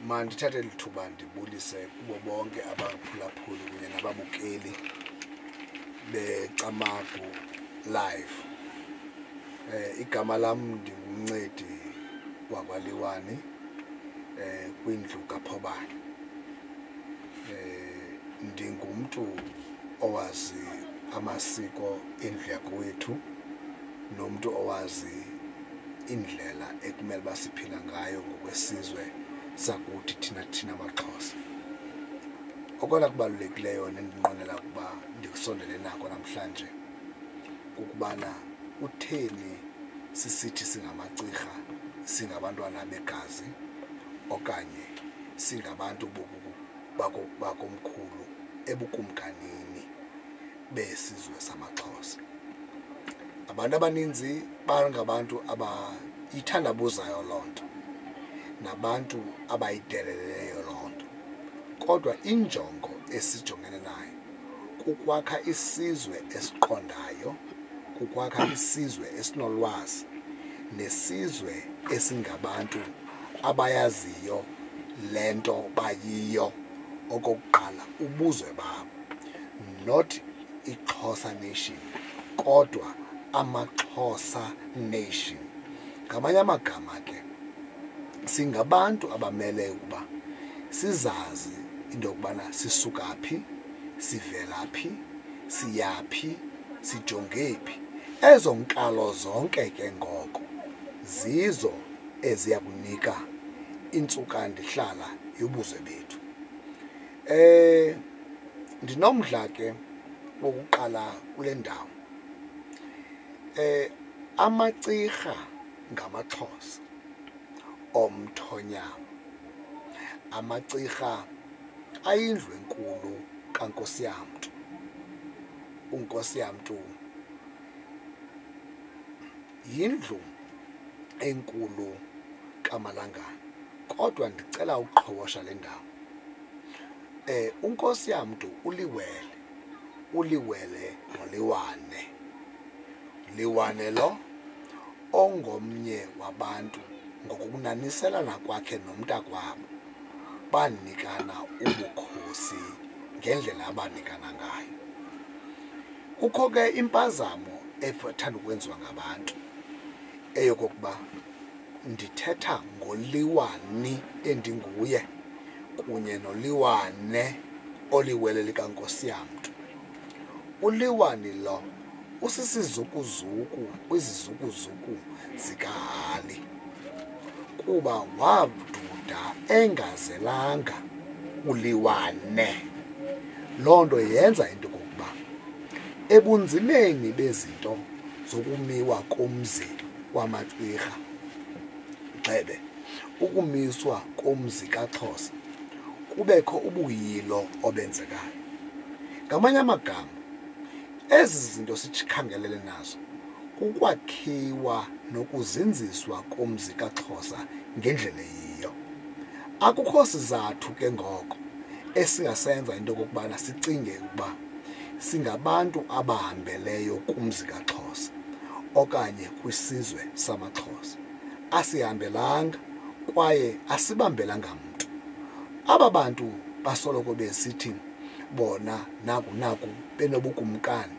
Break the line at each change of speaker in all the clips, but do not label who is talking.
Mandithathe lithuba ndibulise kubo bonke abaphulaphuli kunye nababukeli beCamagu live. Igama lam ndinguMncedi wakwaliwani kwindlu kaPhobane. Ndingumntu owazi amasiko endlu yakwethu nomntu owazi indlela ekumele basiphila ngayo ngokwesizwe sakuthi thina amaXhosa. Okona kubalulekileyo nendinqwenela ukuba ndikusondele nako namhlanje kukubana utheni sisithi singamaCirha, singabantwana begazi okanye singabantu bakomkhulu ebukumkanini besizwe samaXhosa. Abantu abaninzi bangabantu abayithandabuzayo loo nto nabantu abayideleleyo loo nto, kodwa injongo esijongene nayo kukwakha isizwe esiqondayo, kukwakha isizwe esinolwazi nesizwe esingabantu abayaziyo le nto bayiyo. Okokuqala ubuzwe babo, not iXhosa nation kodwa amaXhosa nation. Ngamanye amagama ke singabantu abamele ukuba sizazi into yokubana sisuka phi, sivela phi, siyaphi, sijongephi. Ezo nkalo zonke ke ngoko zizo eziya kunika intsukandihlala yobuzwe bethu. Ndinomdla ke wokuqala kule ndawo. AmaCirha ngamaXhosa omthonyama. AmaCirha ayindlu enkulu kaNkosi yamntu. uNkosi yamntu yindlu enkulu kaMalangana, kodwa ndicela uqhobosha le ndawo. uNkosi yamntu uliwele noLiwane. Liwane lo ongomnye wabantu ngokunaniselana kwakhe nomntakwabo banikana ubukhosi ngendlela abanikana ngayo. Kukho ke impazamo ethanda ukwenziwa ngabantu eyokokuba ndithetha ngoLiwani endinguye kunye noLiwane oliwele likaNkosi yamntu. uLiwani lo usisizukuzuku kwizizukuzuku zikaHali kuba waduda engazelanga uLiwane. Loo nto yenza into yokokuba ebunzimeni bezinto zokumiwa komzi wamaCirha Ndlebe, ukumiswa komzi kaXhosa, kubekho ubuyilo obenzekayo. Ngamanye amagama ezi zinto sikhangelele nazo kukwakhiwa nokuzinziswa komzi kaXhosa ngendlela eyiyo. Akukho sizathu ke ngoko esingasenza into yokokubana sicinge ukuba singabantu abahambeleyo kumzi kaXhosa okanye kwisizwe samaXhosa. Asihambelanga kwaye asibambelanga mntu. Aba bantu basoloko besithi bona naku benobukumkani,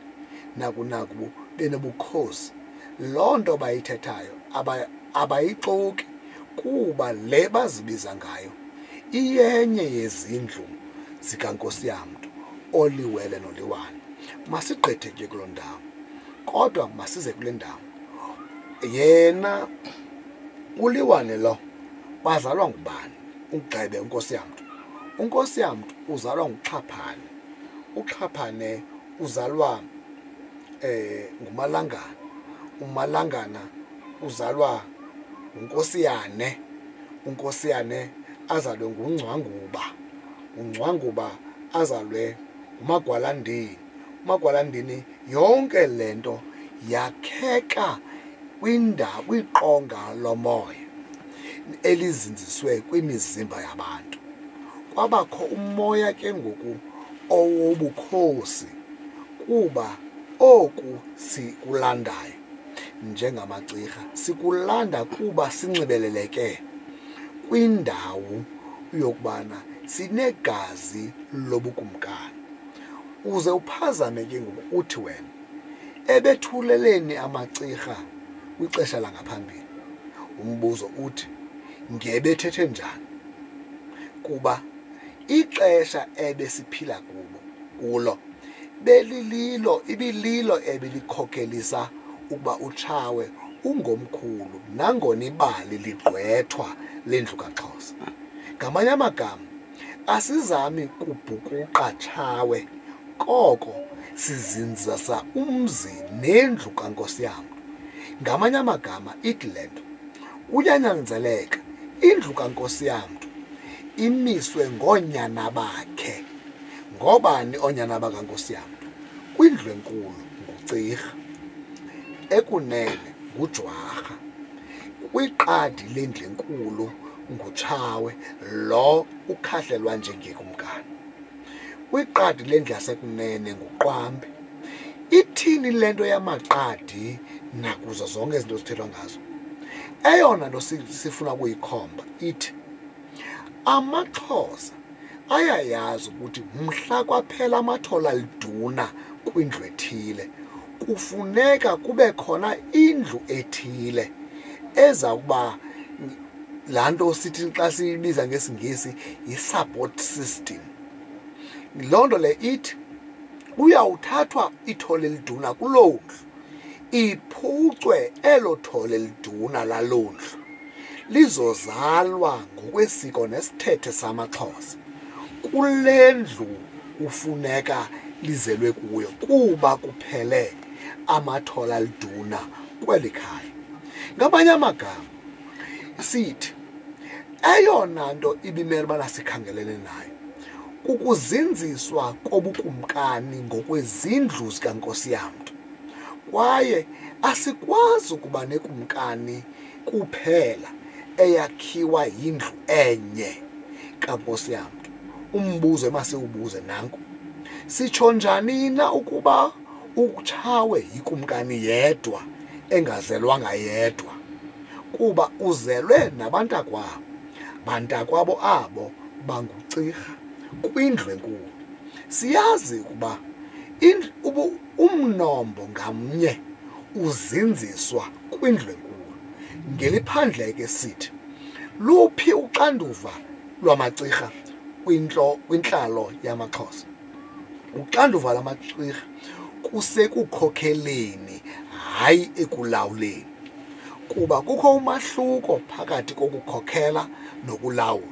naku benobukhosi. Loo nto bayithethayo abayixoki kuba le bazibiza ngayo iyenye yezindlu zikaNkosi yamntu oliwele noLiwane. Masigqithe ke kuloo ndawo, kodwa masize kule ndawo. Yena uLiwane lo bazalwa ngubani? uNgxebe uNkosi yamntu. uNkosi yamntu uzalwa nguXhaphane. uXhaphane uzalwa nguMalangana. uMalangana uzalwa nguNkosiyane. uNkosiyane azalwe nguNgcwanguba. uNgcwanguba azalwe nguMagwalandini. uMagwalandini yonke le nto yakheka kwiqonga lomoya elizinziswe kwimizimba yabantu. Kwabakho umoya ke ngoku owobukhosi kuba oku sikulandayo njengamaCirha sikulanda kuba sinxibeleleke kwindawo uyokubana sinegazi lobukumkani. Uze uphazame ke ngoku uthi wena ebethuleleni amaCirha kwixesha langaphambili. Umbuzo uthi ngebethethe njani? Kuba ixesha ebesiphila kulo ibililo ebelikhokelisa ukuba utshawe ungomkhulu nangona ibali ligqwethwa lendlu kaXhosa. Ngamanye amagama, asizami kubhukuqa tshawe, koko sizinzisa umzi nendlu kaNkosi yam. Ngamanye amagama ithi le nto kuyanyanzeleka indlu kaNkosi yam imiswe ngoonyana bakhe. Ngobani oonyana bakaNkosi yam? Kwindlu enkulu nguCirha, ekunene nguJwarha, kwiqadi lendlu enkulu nguTshawe lo ukhahlelwa njengekumkani, kwiqadi lendlu yasekunene nguQwambe. Ithini le nto yamaqadi nakuzo zonke izinto zithethwa ngazo? Eyona nto sifuna ukuyikhomba ithi amaXhosa ayayazi ukuthi mhla kwaphela amathola liduna kwindlu ethile, kufuneka kube khona indlu ethile eza kuba laa nto sithi xa siyibiza ngesiNgesi yi-support system. Loo nto le ithi uyawuthathwa ithole liduna kuloo ndlu, iphucwe elo thole liduna laloo ndlu, lizozalwa ngokwesiko nesithethe samaXhosa. Kule ndlu ufuneka lizelwe kuyo kuba kuphele amathola liduna kweli khaya. Ngamanye amagama sithi eyona nto ibimele ubana sikhangelene nayo kukuzinziswa kobukumkani ngokwezindlu zikaNkosi yam. Kwaye asikwazi ukuba nekumkani kuphela eyakhiwa yindlu enye kaNkosi yam. Umbuzo emasiwubuze nanku, sitsho njani na ukuba uTshawe yikumkani yedwa engazelwanga yedwa? Kuba uzelwe nabantakwabo, bantakwabo abo banguCirha kwindlu enkulu. Siyazi ukuba umnombo ngamnye uzinziswa kwindlu enkulu. Ngeliphandle ke sithi luphi uxanduva lwamaCirha kwintlalo yamaXhosa? Uxanduva lwamaCirha kusekukhokeleni, hayi ekulawuleni, kuba kukho umahluko phakathi kokukhokhela nokulawula.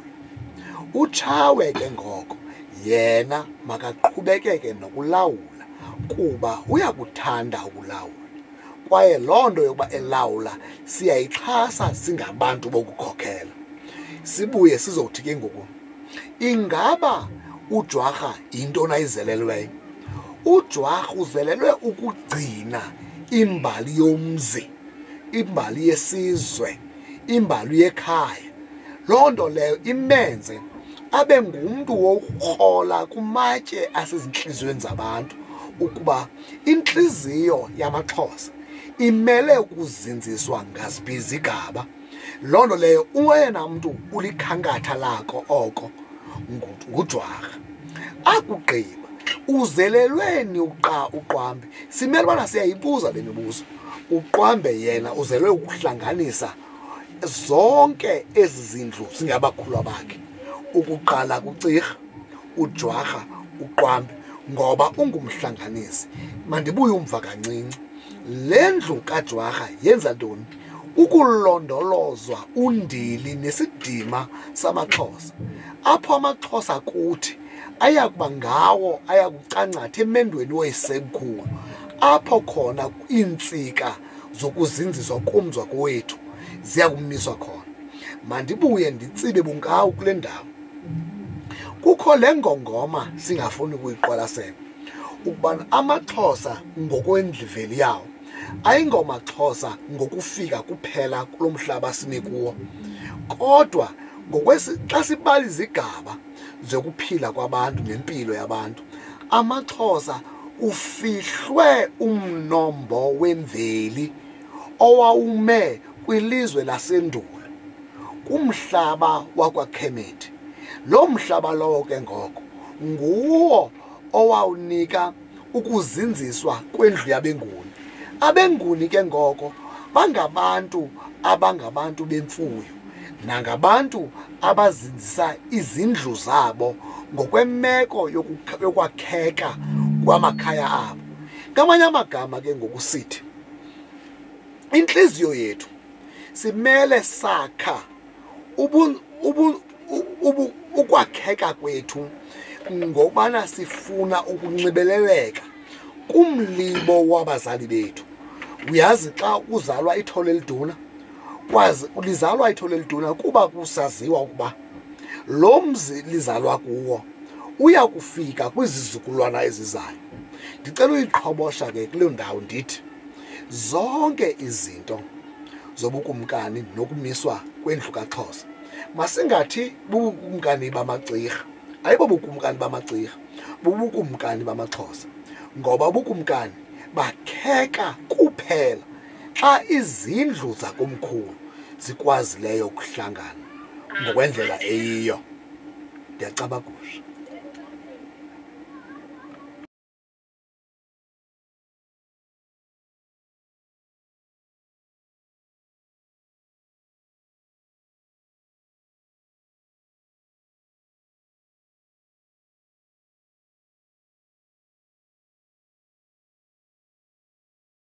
uTshawe ke ngoko yena makaqhubekeke nokulawula kuba uyakuthanda ukulawula, kwaye loo nto yokuba elawula siyayixhasa singabantu bokukhokhela. Sibuye sizothi ke ngoku, ingaba uJwarha yinto ayizelelweyo? uJwarha uzelelwe ukugcina imbali yomzi, imbali yesizwe, imbali yekhaya. Loo nto leyo imenze abe ngumntu wokurhola kumatye asezintliziyweni zabantu ukuba intliziyo yamaXhosa imele ukuzinziswa ngaziphi izigaba. Loo nto leyo uyena mntu ulikhankatha lako oko nguJwarha. Akugqiba uzelelweni uQwambe? Simele ubana siyayibuza le mibuzo. uQwambe yena uzelwe ukuhlanganisa zonke ezi zindlu zingabakhulu bakhe, ukuqala kuCirha, uJwarha, uQwambe, ngoba ungumhlanganisi. Mandibuye umva kancinci, le ndlu kaJwarha yenza ntoni? Ukulondolozwa undili nesidima samaXhosa, apho amaXhosa kuthi ayakuba ngawo ayakucancatha emendweni weyisemkhulu, apho khona iintsika zokuzinziswa komzwa kowethu ziya kumiswa khona. Mandibuye nditsibe bunkawu kule ndawo. Kukho le ngongoma singafuni ukuyiqwalasela ukubana amaXhosa ngokwendliveli yawo ayingomaXhosa ngokufika kuphela kulo mhlaba sime kuwo, kodwa xa sibala izigaba zokuphila kwabantu nempilo yabantu, amaXhosa ufihlwe umnombo wemveli owawume kwilizwe lasendulo, kumhlaba wakwaKhemedi, Lo mhlaba lowo ke ngoko nguwo owawunika ukuzinziswa kwendlu yabenguni. Abenguni ke ngoko bangabantu abangabantu bemfuyo nangabantu abazinzisa izindlu zabo ngokwemeko yokwakheka kwamakhaya abo. Ngamanye amagama ke ngokusithi inhliziyo yethu simele sakha ukwakheka kwethu ngokubana sifuna ukunxibeleleka kumlibo wabazali bethu. Uyazi xa uzalwa ithole liduna, kwazi lizalwa ithole liduna kuba kusaziwa ukuba lo mzi lizalwa kuwo uya kufika kwizizukulwana ezizayo. Ndicela uyiqhobosha ke kule ndawo ndithi zonke izinto zobukumkani nokumiswa kwendlu kaXhosa masingathi bubukumkani bamaCirha, ayibo bukumkani bamaCirha, bubukumkani bamaXhosa, ngoba ubukumkani bakheka kuphela xa izindlu zakomkhulu zikwazileyo ukuhlangana ngokwendlela eyiyo. Ndiyacabagusha.